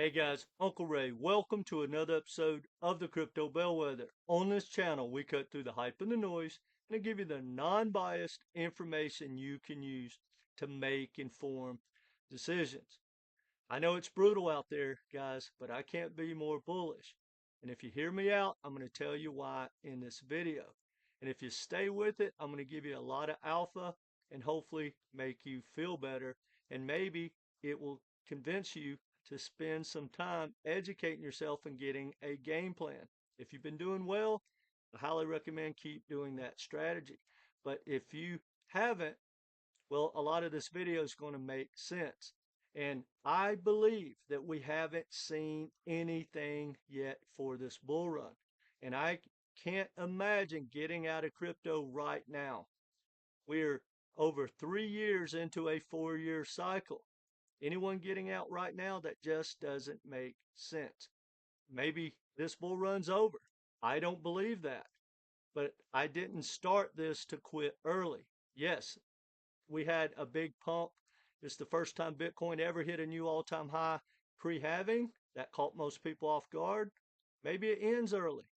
Hey guys, Uncle Ray, welcome to another episode of the Crypto Bellwether. On this channel, we cut through the hype and the noise and give you the non-biased information you can use to make informed decisions. I know it's brutal out there, guys, but I can't be more bullish. And if you hear me out, I'm going to tell you why in this video. And if you stay with it, I'm going to give you a lot of alpha and hopefully make you feel better. And maybe it will convince you to spend some time educating yourself and getting a game plan. If you've been doing well, I highly recommend keep doing that strategy. But if you haven't, well, a lot of this video is going to make sense. And I believe that we haven't seen anything yet for this bull run. And I can't imagine getting out of crypto right now. We're over 3 years into a 4-year cycle. Anyone getting out right now, that just doesn't make sense. Maybe this bull run's over. I don't believe that. But I didn't start this to quit early. Yes, we had a big pump. It's the first time Bitcoin ever hit a new all-time high pre-halving. That caught most people off guard. Maybe it ends early,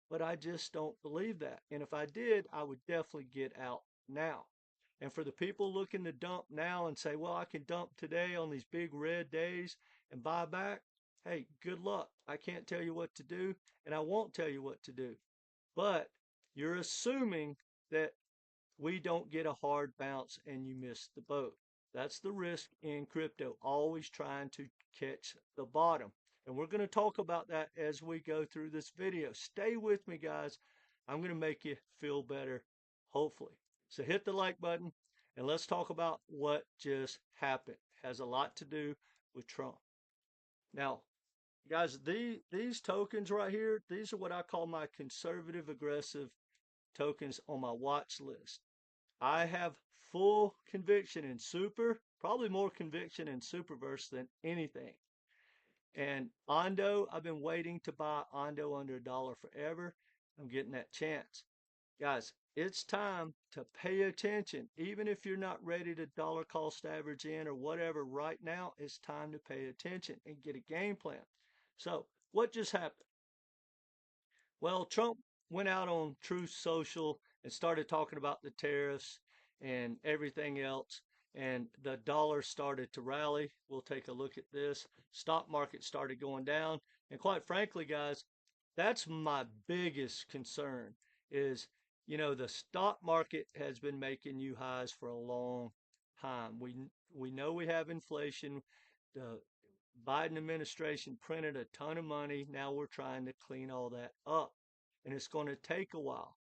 but I just don't believe that. And if I did, I would definitely get out now. And for the people looking to dump now and say, well, I can dump today on these big red days and buy back, hey, good luck. I can't tell you what to do, and I won't tell you what to do. But you're assuming that we don't get a hard bounce and you miss the boat. That's the risk in crypto, always trying to catch the bottom. And we're going to talk about that as we go through this video. Stay with me, guys. I'm going to make you feel better, hopefully. So hit the like button and let's talk about what just happened. It has a lot to do with Trump. Now, guys, these tokens right here, these are what I call my conservative aggressive tokens on my watch list. I have full conviction in Super, probably more conviction in SUPERVERSE than anything. And ONDO, I've been waiting to buy ONDO under $1 forever. I'm getting that chance. Guys, it's time to pay attention. Even if you're not ready to dollar cost average in or whatever right now, it's time to pay attention and get a game plan. So what just happened? Well, Trump went out on Truth Social and started talking about the tariffs and everything else, and the dollar started to rally. We'll take a look at this. Stock market started going down, and quite frankly, guys, that's my biggest concern is, the stock market has been making new highs for a long time. We know we have inflation. The Biden administration printed a ton of money. Now we're trying to clean all that up, and it's going to take a while.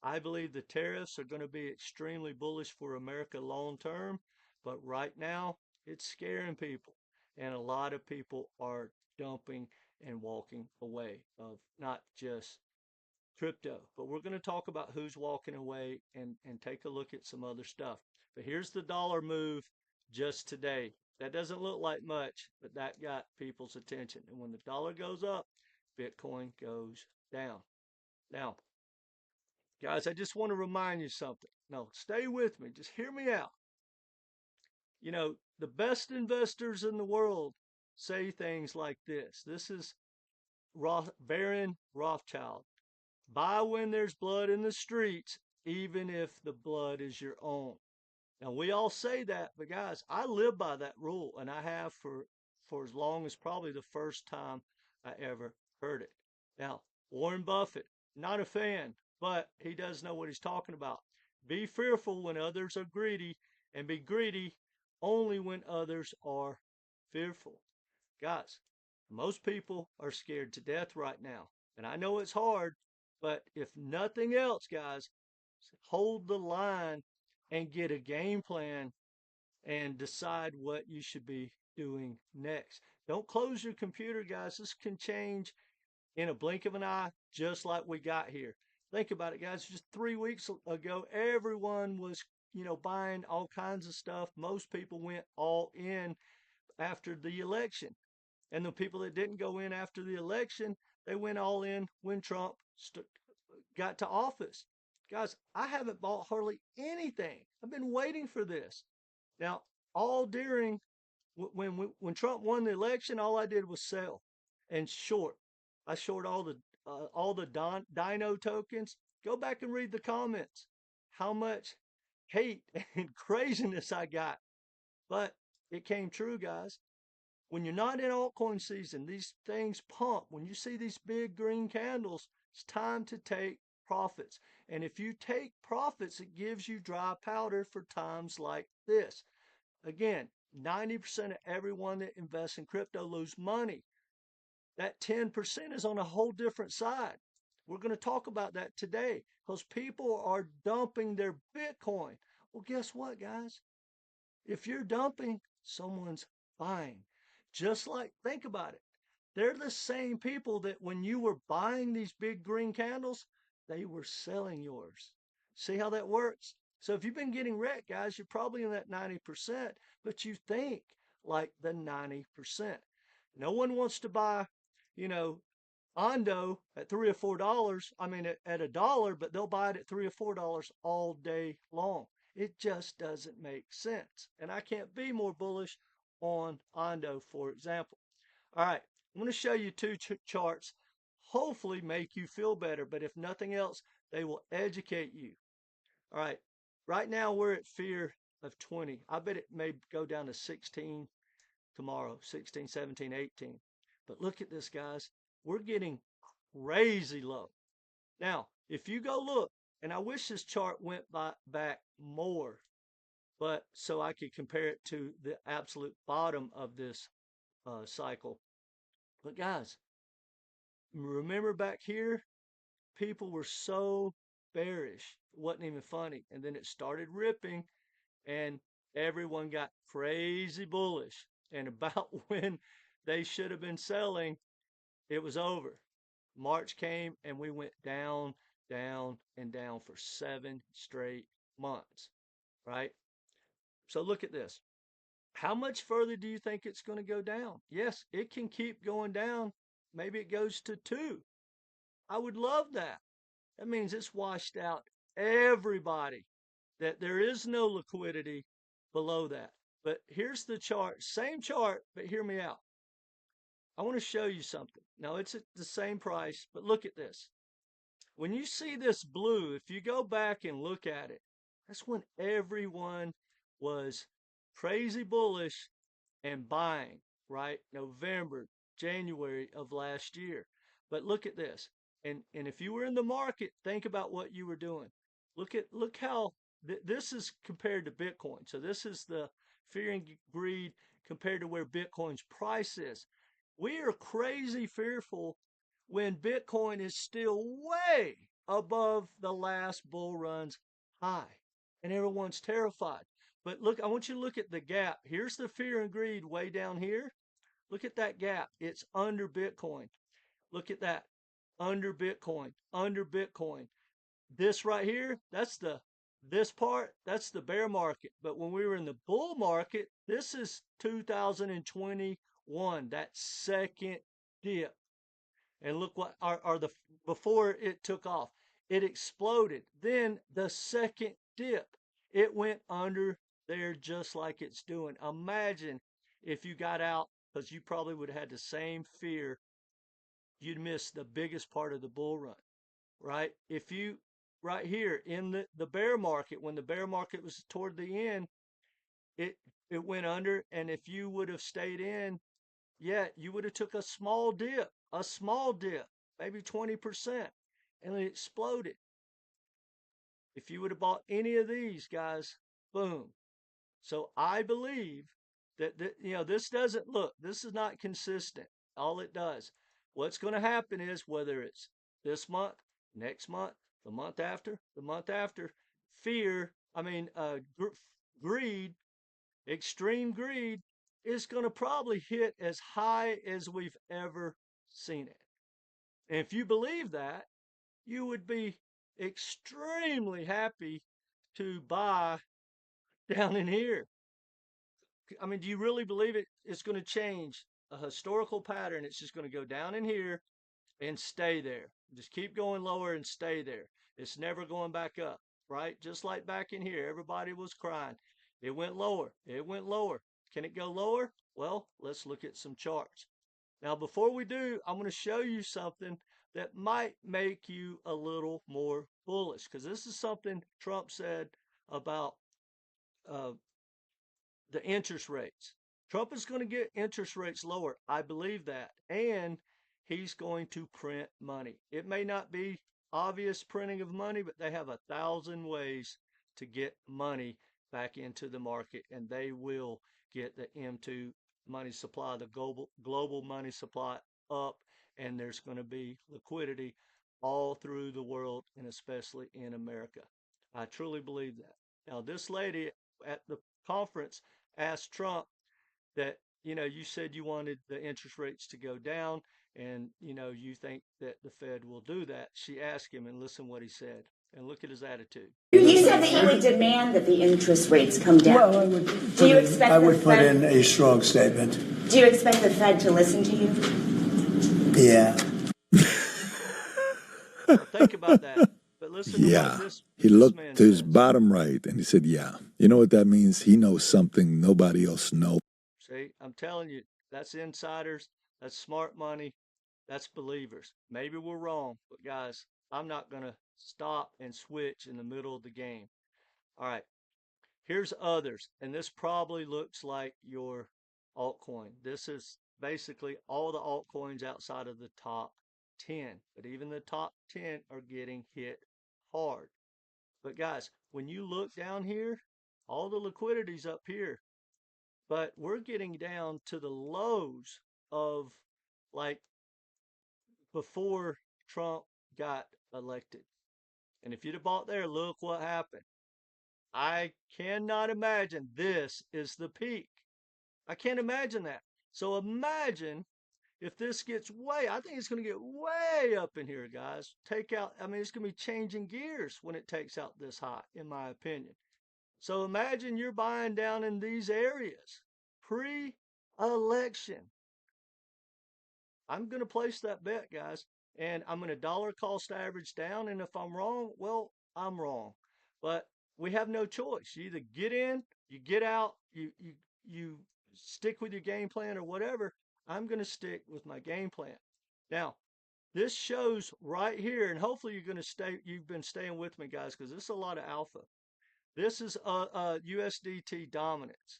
I believe the tariffs are going to be extremely bullish for America long term, but right now it's scaring people, and a lot of people are dumping and walking away of not just crypto, but we're going to talk about who's walking away and take a look at some other stuff. But here's the dollar move just today. That doesn't look like much, but that got people's attention. And when the dollar goes up, Bitcoin goes down. Now, guys, I just want to remind you something. No, stay with me. Just hear me out. The best investors in the world say things like this. This is Baron Rothschild. Buy when there's blood in the streets, even if the blood is your own. Now, we all say that, but guys, I live by that rule, and I have for as long as probably the first time I ever heard it. Now, Warren Buffett, not a fan, but he does know what he's talking about. Be fearful when others are greedy, and be greedy only when others are fearful. Guys, most people are scared to death right now, and I know it's hard, but if nothing else, guys, hold the line and get a game plan and decide what you should be doing next. Don't close your computer, guys. This can change in a blink of an eye, just like we got here. Think about it, guys. Just 3 weeks ago, everyone was, buying all kinds of stuff. Most people went all in after the election. And the people that didn't go in after the election, they went all in when Trump got to office. Guys, I haven't bought hardly anything. I've been waiting for this. Now, all during When Trump won the election, all I did was sell and short. I short all the Dino tokens. Go back and read the comments. How much hate and craziness I got, but it came true, guys. When you're not in altcoin season, these things pump. When you see these big green candles, it's time to take profits. And if you take profits, it gives you dry powder for times like this. Again, 90% of everyone that invests in crypto lose money. That 10% is on a whole different side. We're going to talk about that today because people are dumping their Bitcoin. Well, guess what, guys? If you're dumping, someone's buying. Just like, think about it. They're the same people that when you were buying these big green candles, they were selling yours. See how that works? So if you've been getting wrecked, guys, you're probably in that 90%, but you think like the 90%. No one wants to buy, you know, ONDO at $3 or $4. I mean, at $1, but they'll buy it at $3 or $4 all day long. It just doesn't make sense. And I can't be more bullish on ONDO, for example. All right, I'm going to show you two charts, hopefully make you feel better, but if nothing else, they will educate you. All right, right now we're at fear of 20. I bet it may go down to 16 tomorrow, 16, 17, 18. But look at this, guys. We're getting crazy low. Now, if you go look, and I wish this chart went back more, but so I could compare it to the absolute bottom of this cycle. But guys, remember back here, people were so bearish. It wasn't even funny. And then it started ripping and everyone got crazy bullish. And about when they should have been selling, it was over. March came and we went down, down, and down for 7 straight months, right? So look at this. How much further do you think it's going to go down? Yes, it can keep going down. Maybe it goes to 2. I would love that. That means it's washed out everybody, that there is no liquidity below that. But here's the chart, same chart, but hear me out. I want to show you something. Now it's at the same price, but look at this. When you see this blue, if you go back and look at it, that's when everyone was crazy bullish and buying, right? November, January of last year. But look at this. And if you were in the market, think about what you were doing. Look how this is compared to Bitcoin. So this is the fear and greed compared to where Bitcoin's price is. We are crazy fearful when Bitcoin is still way above the last bull run's high. And everyone's terrified. But look, I want you to look at the gap. Here's the fear and greed way down here. Look at that gap. It's under Bitcoin. Look at that. Under Bitcoin. Under Bitcoin. This right here, this part, that's the bear market. But when we were in the bull market, this is 2021, that second dip. And look what are the before it took off. It exploded. Then the second dip, it went under there just like it's doing. Imagine if you got out, because you probably would have had the same fear. You'd miss the biggest part of the bull run, right? If you right here in the bear market, when the bear market was toward the end, it it went under, and if you would have stayed in, yeah, you would have took a small dip, maybe 20%, and it exploded. If you would have bought any of these guys, boom. So I believe that this doesn't look, this is not consistent. All it does. What's going to happen is whether it's this month, next month, the month after, fear, greed, extreme greed is going to probably hit as high as we've ever seen it. And if you believe that, you would be extremely happy to buy down in here. I mean, do you really believe it's going to change a historical pattern? It's just going to go down in here and stay there. Just keep going lower and stay there. It's never going back up, right? Just like back in here, everybody was crying. It went lower. It went lower. Can it go lower? Well, let's look at some charts. Now, before we do, I'm going to show you something that might make you a little more bullish, because this is something Trump said about uh, the interest rates. Trump is going to get interest rates lower. I believe that. And he's going to print money. It may not be obvious printing of money, but they have 1,000 ways to get money back into the market, and they will get the M2 money supply, the global money supply up, and there's going to be liquidity all through the world and especially in America. I truly believe that. Now, this lady at the conference asked Trump that, you said you wanted the interest rates to go down and, you think that the Fed will do that. She asked him, and listen what he said. And look at his attitude. You said that you would demand that the interest rates come down. Well, I would put in a strong statement. Do you expect the Fed to listen to you? Yeah. Well, think about that. But listen to what this he looked man to his says. bottom right and he said, yeah. You know what that means? He knows something nobody else knows. See, I'm telling you, that's insiders, that's smart money, that's believers. Maybe we're wrong, but guys, I'm not going to stop and switch in the middle of the game. All right, here's others, and this probably looks like your altcoin. This is basically all the altcoins outside of the top 10, but even the top 10 are getting hit hard. But guys, when you look down here, all the liquidity's up here, but we're getting down to the lows of like before Trump got elected. And if you'd have bought there, look what happened. I cannot imagine this is the peak. I can't imagine that. So imagine if this gets I think it's going to get way up in here, guys. It's going to be changing gears when it takes out this high, in my opinion. So imagine you're buying down in these areas pre-election. I'm going to place that bet, guys, and I'm going to dollar cost average down. And if I'm wrong, well, I'm wrong. But we have no choice. You either get in, you get out, you stick with your game plan or whatever. I'm going to stick with my game plan. Now, this shows right here, and hopefully you've been staying with me, guys, because this is a lot of alpha. This is USDT dominance.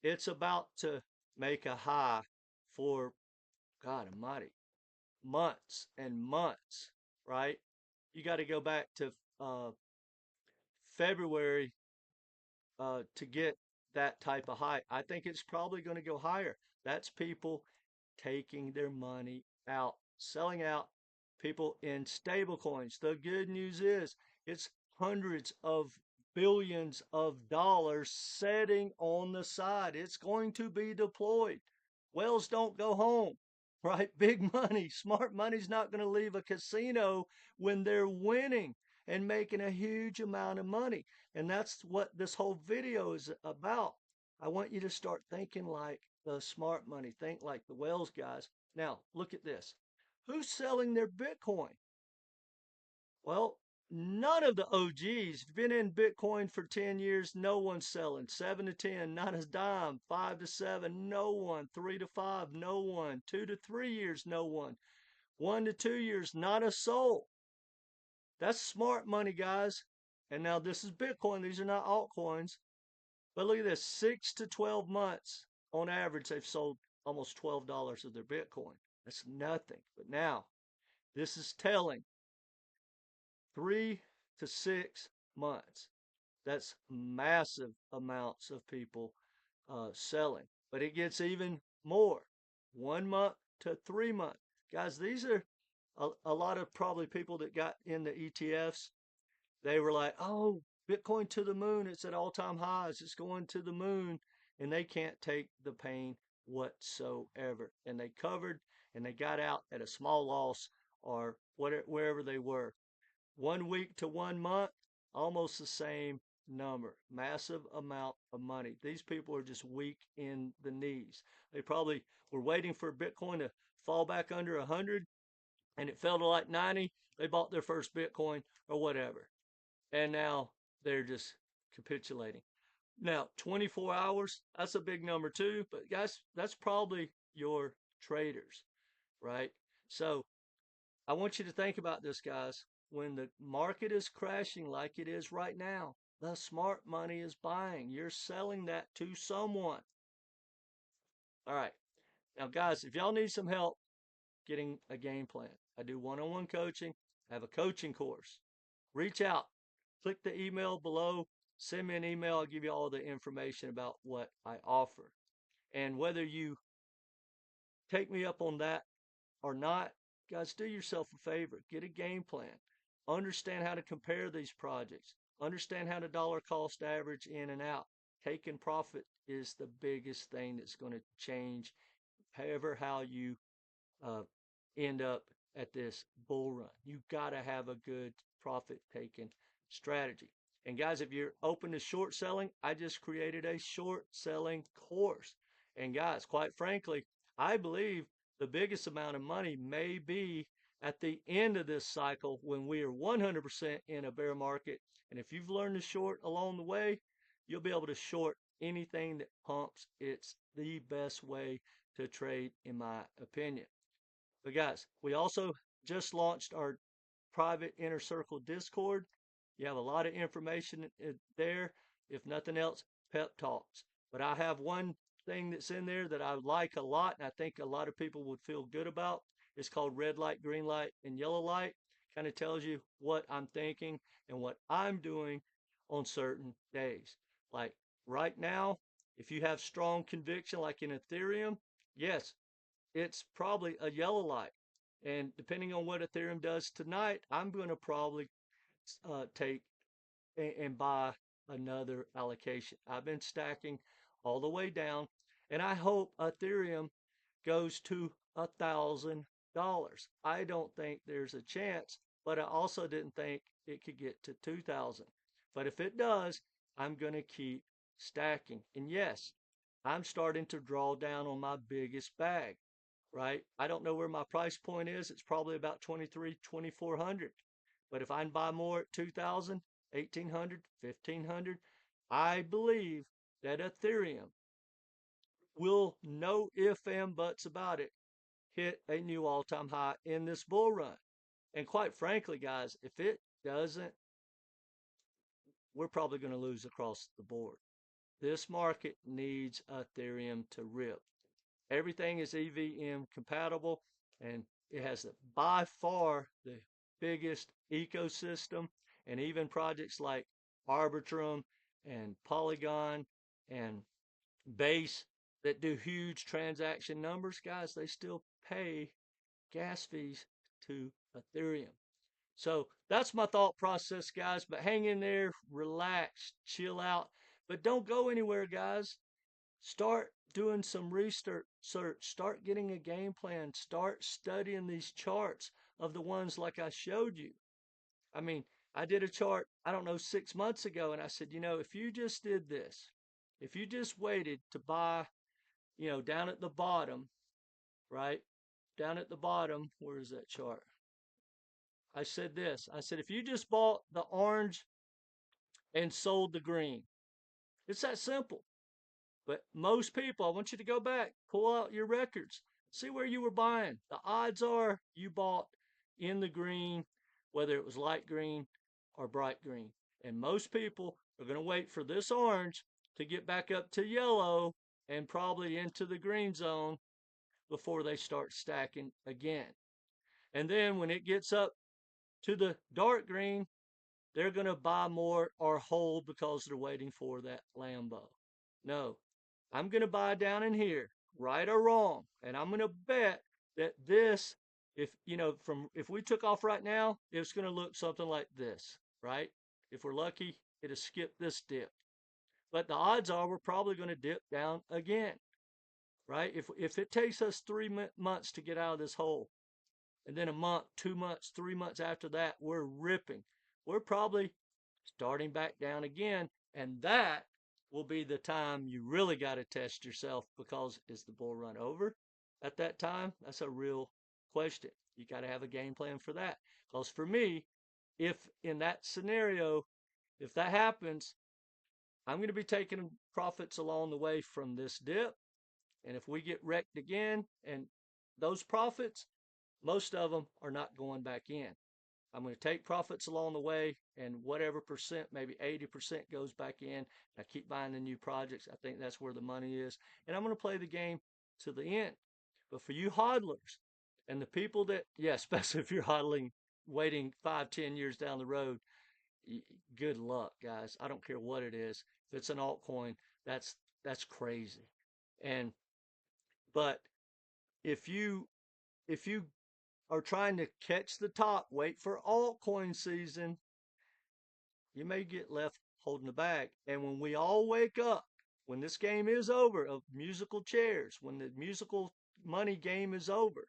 It's about to make a high for, God almighty, months and months, right? You got to go back to February to get that type of high. I think it's probably going to go higher. That's people taking their money out, selling out, people in stablecoins. The good news is it's hundreds of billions of dollars sitting on the side. It's going to be deployed. Whales don't go home, right? Big money, smart money's not going to leave a casino when they're winning and making a huge amount of money. And that's what this whole video is about. I want you to start thinking like the smart money, think like the whales guys. Now, look at this. Who's selling their Bitcoin? Well, none of the OGs. Been in Bitcoin for 10 years, no one's selling. 7 to 10, not a dime. 5 to 7, no one. 3 to 5, no one. 2 to 3 years, no one. 1 to 2 years, not a soul. That's smart money, guys. And now this is Bitcoin. These are not altcoins. But look at this, 6 to 12 months on average, they've sold almost $12 of their Bitcoin. That's nothing. But now, this is telling 3 to 6 months. That's massive amounts of people selling. But it gets even more, 1 month to 3 months. Guys, these are a lot of probably people that got in the ETFs. They were like, oh, Bitcoin to the moon. It's at all-time highs. It's going to the moon. And they can't take the pain whatsoever. And they covered and they got out at a small loss or wherever they were. 1 week to 1 month, almost the same number. Massive amount of money. These people are just weak in the knees. They probably were waiting for Bitcoin to fall back under 100 and it fell to like 90. They bought their first Bitcoin or whatever. And now they're just capitulating. Now, 24 hours, that's a big number too, but guys, that's probably your traders, right? So I want you to think about this, guys. When the market is crashing like it is right now, the smart money is buying. You're selling that to someone. All right. Now, guys, if y'all need some help getting a game plan, I do one-on-one coaching. I have a coaching course. Reach out. Click the email below. Send me an email. I'll give you all the information about what I offer. And whether you take me up on that or not, guys, do yourself a favor. Get a game plan. Understand how to compare these projects. Understand how to dollar cost average in and out. Taking profit is the biggest thing that's going to change however how you uh, end up at this bull run. You got to have a good profit taking strategy. And guys, if you're open to short selling, I just created a short selling course. And guys, quite frankly, I believe the biggest amount of money may be at the end of this cycle when we are 100% in a bear market. And if you've learned to short along the way, you'll be able to short anything that pumps. It's the best way to trade, in my opinion. But guys, we also just launched our private inner circle Discord. You have a lot of information there. If nothing else, pep talks. But I have one thing that's in there that I like a lot, and I think a lot of people would feel good about. It's called red light, green light, and yellow light. Kind of tells you what I'm thinking and what I'm doing on certain days. Like right now, if you have strong conviction, like in Ethereum, yes, it's probably a yellow light. And depending on what Ethereum does tonight, I'm going to probably take and buy another allocation. I've been stacking all the way down, and I hope Ethereum goes to $1,000. I don't think there's a chance, but I also didn't think it could get to 2,000. But if it does, I'm going to keep stacking. And yes, I'm starting to draw down on my biggest bag, right? I don't know where my price point is. It's probably about 23, 2400. But if I can buy more at 2000, 1800, 1500, I believe that Ethereum will, no if and buts about it, hit a new all-time high in this bull run. And quite frankly, guys, if it doesn't, we're probably going to lose across the board. This market needs Ethereum to rip. Everything is EVM compatible, and it has by far the biggest ecosystem, and even projects like Arbitrum and Polygon and Base that do huge transaction numbers, guys, they still pay gas fees to Ethereum. So that's my thought process, guys. But hang in there, relax, chill out. But don't go anywhere, guys. Start doing some research, start getting a game plan, start studying these charts of the ones like I showed you. I mean, I did a chart, I don't know, 6 months ago, and I said, if you just did this, if you just waited to buy, down at the bottom, right? Down at the bottom, where is that chart? I said this. I said, if you just bought the orange and sold the green, it's that simple. But most people, I want you to go back, pull out your records, see where you were buying. The odds are you bought in the green, whether it was light green or bright green. And most people are going to wait for this orange to get back up to yellow and probably into the green zone before they start stacking again. And then when it gets up to the dark green, they're going to buy more or hold because they're waiting for that Lambo. No, I'm going to buy down in here, right or wrong. And I'm going to bet that this, if we took off right now, it's going to look something like this, right? If we're lucky, it'll skip this dip. But the odds are we're probably going to dip down again, right? If it takes us 3 months to get out of this hole, and then a month, 2 months, 3 months after that, we're ripping. We're probably starting back down again. And that will be the time you really got to test yourself, because is the bull run over at that time? That's a real question. You got to have a game plan for that. Because for me, if in that scenario, if that happens, I'm going to be taking profits along the way from this dip. And if we get wrecked again, and those profits, most of them are not going back in. I'm going to take profits along the way, and whatever percent, maybe 80% goes back in. I keep buying the new projects. I think that's where the money is. And I'm going to play the game to the end. But for you hodlers and the people that, yeah, especially if you're hodling, waiting 5, 10 years down the road, good luck, guys. I don't care what it is. If it's an altcoin, that's crazy. And but if you if you are trying to catch the top, wait for altcoin season, you may get left holding the bag. And when we all wake up, when this game is over of musical chairs, when the musical money game is over,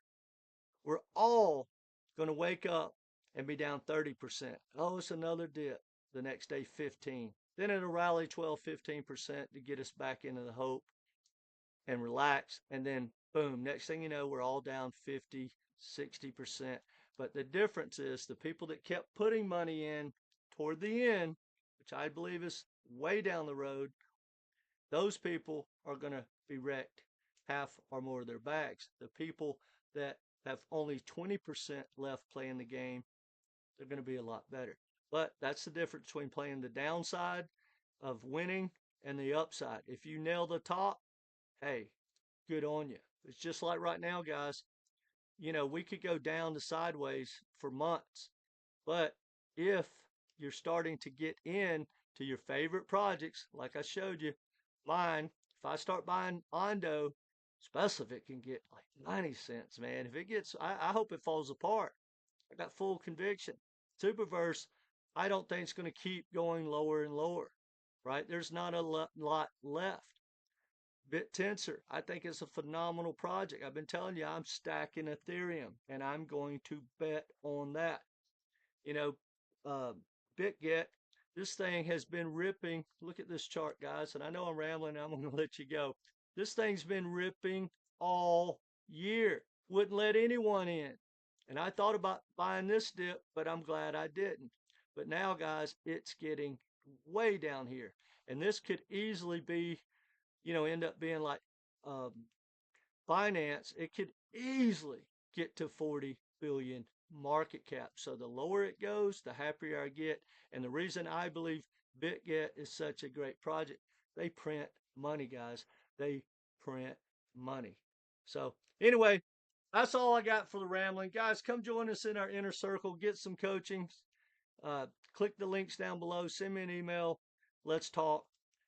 we're all going to wake up and be down 30%. Oh, it's another dip. The next day, 15. Then it'll rally 12, 15% to get us back into the hope and relax. And then boom, next thing you know, we're all down 50, 60%. But the difference is the people that kept putting money in toward the end, which I believe is way down the road, those people are going to be wrecked half or more of their bags. The people that have only 20% left playing the game, they're going to be a lot better. But that's the difference between playing the downside of winning and the upside. If you nail the top, hey, good on you. It's just like right now, guys. We could go down to sideways for months. But if you're starting to get in to your favorite projects, like I showed you, mine, if I start buying ONDO, especially if it can get like 90 cents, man, if it gets, I hope it falls apart. I got full conviction. SUPERVERSE, I don't think it's going to keep going lower and lower, right? There's not a lot left. BitTensor, I think it's a phenomenal project. I've been telling you, I'm stacking Ethereum, and I'm going to bet on that. You know, uh, BitGet, this thing has been ripping. Look at this chart, guys. And I know I'm rambling. I'm going to let you go. This thing's been ripping all year. Wouldn't let anyone in. And I thought about buying this dip, but I'm glad I didn't. But now, guys, it's getting way down here. And this could easily be, end up being like um, Binance. It could easily get to 40 billion market cap. So the lower it goes, the happier I get. And the reason I believe BitGet is such a great project, they print money, guys. They print money. So anyway, that's all I got for the rambling. Guys, come join us in our inner circle. Get some coaching. Click the links down below. Send me an email. Let's talk.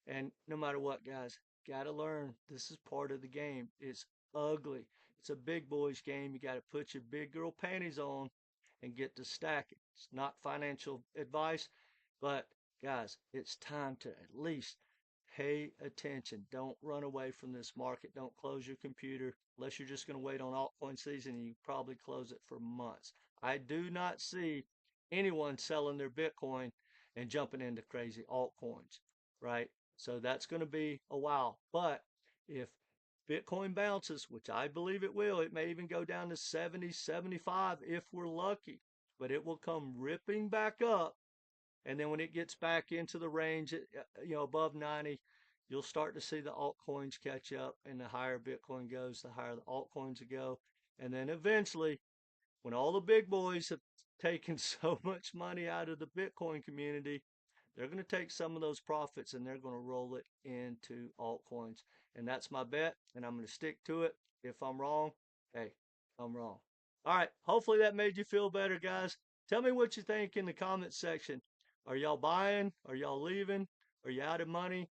And no matter what, guys, got to learn. This is part of the game. It's ugly. It's a big boys game. You got to put your big girl panties on and get to stacking. It's not financial advice, but guys, it's time to at least pay attention. Don't run away from this market. Don't close your computer unless you're just going to wait on altcoin season, and you probably close it for months. I do not see anyone selling their Bitcoin and jumping into crazy altcoins, right? So that's going to be a while. But if Bitcoin bounces, which I believe it will, it may even go down to 70, 75 if we're lucky, but it will come ripping back up. And then when it gets back into the range, above 90, you'll start to see the altcoins catch up. And the higher Bitcoin goes, the higher the altcoins will go. And then eventually, when all the big boys have taken so much money out of the Bitcoin community, they're going to take some of those profits and they're going to roll it into altcoins. And that's my bet, and I'm going to stick to it. If I'm wrong, hey, I'm wrong. All right, hopefully that made you feel better, guys. Tell me what you think in the comments section. Are y'all buying? Are y'all leaving? Are you out of money?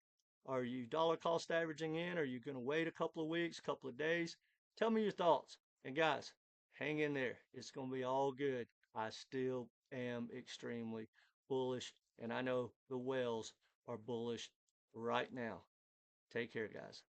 Are you dollar cost averaging in? Are you going to wait a couple of weeks, couple of days? Tell me your thoughts. And guys, hang in there. It's going to be all good. I still am extremely bullish, and I know the whales are bullish right now. Take care, guys.